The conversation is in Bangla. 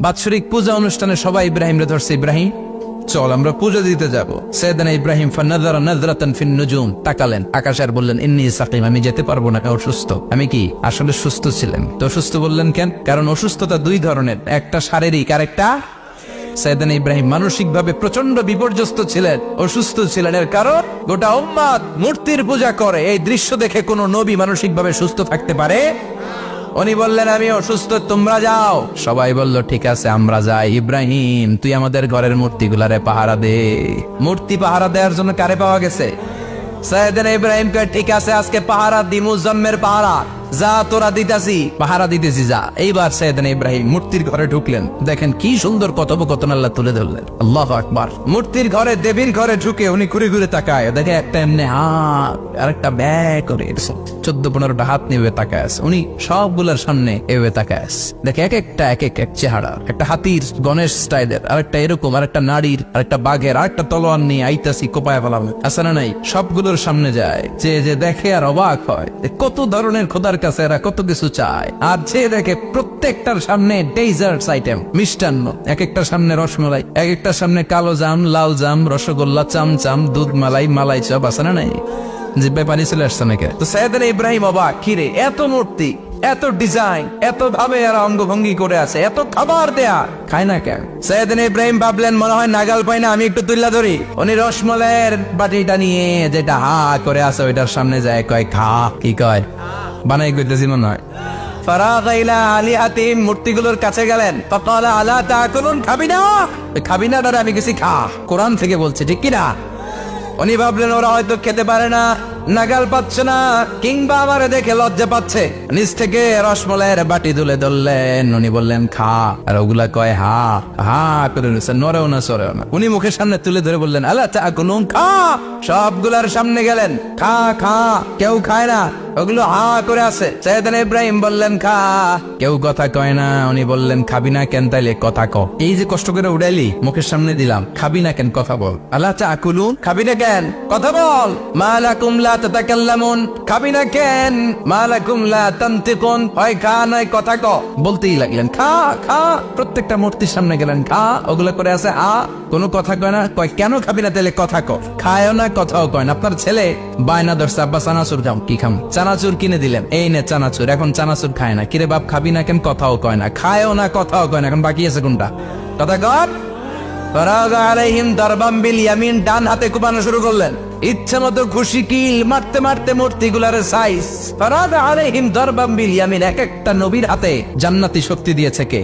বাৎসরিক পূজা অনুষ্ঠানে সবাই ইব্রাহিম রে ধরছে, ইব্রাহিম চল আমরা পূজা দিতে যাব। সাইয়েদনা ইব্রাহিম ফানাযারা নাযরাতান ফিন নুজুম, তাকালেন আকাশে আর বললেন ইন্নী সাকিম, আমি যেতে পারবো না, অসুস্থ। আমি কি আসলে সুস্থ ছিলেন? তো অসুস্থ বললেন কেন? কারণ অসুস্থতা দুই ধরনের, একটা শারীরিক আর একটা। সাইয়েদনা ইব্রাহিম মানসিকভাবে প্রচন্ড বিপর্যস্ত ছিলেন, অসুস্থ ছিলেন। এর কারণ গোটা উম্মত মূর্তির পূজা করে। এই দৃশ্য দেখে কোনো নবী মানসিকভাবে সুস্থ থাকতে পারে? উনি বললেন আমি অসুস্থ, তোমরা যাও। সবাই বলল ঠিক আছে আমরা যাই। ইব্রাহিম তুই আমাদের ঘরের মূর্তিগুলারে পাহারা দে। মূর্তি পাহারা দেওয়ার জন্য কারে পাওয়া গেছে? সাইয়েদনা ইব্রাহিম কয় ঠিক আছে আজকে পাহারা দি, মুজাম্মের পাহারা। যা তোরা দিতাছি, পাহারা দিতেছি যা। এইবার সাইয়েদনা ইব্রাহিম মূর্তির ঘরে ঢুকলেন। দেখেন কি সুন্দর কথোপকথন আল্লাহ তুলে ধরলেন। আল্লাহু আকবার। মূর্তির ঘরে, দেবীর ঘরে ঢুকে উনি ঘুরে ঘুরে তাকায়, দেখে একটা এমনি হাত আর একটা ব্যাগ করে 14-15টা হাত নিয়ে তাকায় আছে। উনি সবগুলোর সামনে এভাবে তাকায় আছে। দেখে এক একটা এক এক চেহারা, একটা হাতির গণেশ স্টাইলের, আরেকটা এরকম, আরেকটা নারীর, আরেকটা বাঘের, আরেকটা তলোয়ার নিয়ে আইতাছি কোপায় ফেলাম আছে না নাই। সবগুলোর সামনে যায়, যে দেখে আর অবাক হয় কত ধরনের খোদার কাছে এরা কত কিছু চায়। আর যে দেখে প্রত্যেকটার সামনে ডেজার্টস আইটেম, মিষ্টান্ন, এক একটার সামনে রসমালাই, এক একটার সামনে কালো জাম, লাল জাম, রসগোল্লা, চামচাম, দুধ মালাই, মালাই চপ আছে না নাই। জিব্বায় পানি চলে আসছে নাকি? তো সাইয়েদনা ইব্রাহিম অবাক, কিরে এত মূর্তি, এত ডিজাইন, এত ভাবে এরা অঙ্গভঙ্গি করে আছে, এত খাবার দেয়া, খায় না কেন? সাইয়েদনা ইব্রাহিম ভাবলেন মনে হয় নাগাল পাই না, আমি একটু তুল্লা ধরি। উনি রসমালাইয়ের বাটিটা নিয়ে যেটা হা করে আছে ওইটার সামনে যায়, কয় খা। কি কয়? বানাই কইতেছি মনে হয়। ফারাগা ইলা আলিহাতিহিম, মূর্তিগুলোর কাছে গেলেন। ফাকালা আলা তাকুলুন, খাবি না? খাবি না দাদা, আমি কিছু খা। কোরআন থেকে বলছে, ঠিক কিনা? উনি ভাবলেন ওরা হয়তো খেতে পারে না, নাগাল পাচ্ছে না, কিংবা আমারে দেখে লজ্জা পাচ্ছে। নিচ থেকে রসমালাইয়ের বাটি তুলে ধরলেন। উনি বললেন খা, আর ওগুলা কয় হা হা করে নিচ্ছে, নড়েও না সরেও না। উনি মুখের সামনে তুলে ধরে বললেন আলা তাকুলুন, খা। সবগুলার সামনে গেলেন, খা খা। কেউ খায় না, ওগুলো হা করে আছে। সাইয়েদনা ইব্রাহিম বললেন খা, কেউ কথা কয় না। উনি বললেন খাবি না কেন? তাইলে কথা ক। এই যে কষ্ট করে উড়াইলি, মুখের সামনে দিলাম, খাবি না কেন? কথা বল। আলা তাকুলুন, খাবি না কেন? কথা বল। মা লাকুম লা তাতাকাল্লামুন, খাবি না কেন? মা লাকুম লা তানতিকুন, হয় খা নয় কথা ক। বলতেই লাগলেন খা খা। প্রত্যেকটা মূর্তির সামনে গেলেন, খা। ওগুলো করে আছে আ, কোনো কথা কয় না। কয় কেন খাবি না? তাইলে কথা ক। খায়ও না, কথাও কয় না। আপনার ছেলে বায়না ধরছে, আব্বা চানাচুর খাম। কি খাম? চানাচুর কিনে দিলেন, এই নে চানাচুর। এখন চানাচুর খায় না। কিরে বাপ খাবি না কেন? কথাও কয় না। খায়ও না, কথাও কয় না। এখন বাকি আছে কোনটা? কথা কর। ফারাগা আলাইহিম দারবাম বিল ইয়ামিন, ডান হাতে কুপানো শুরু করলেন। ইচ্ছা মতো খুশি কিল মারতে মারতে মূর্তিগুলার সাইজ। ফারাগা আলাইহিম দারবাম বিল ইয়ামিন, এক একটা নবীর হাতে জান্নাতি শক্তি দিয়েছে কে?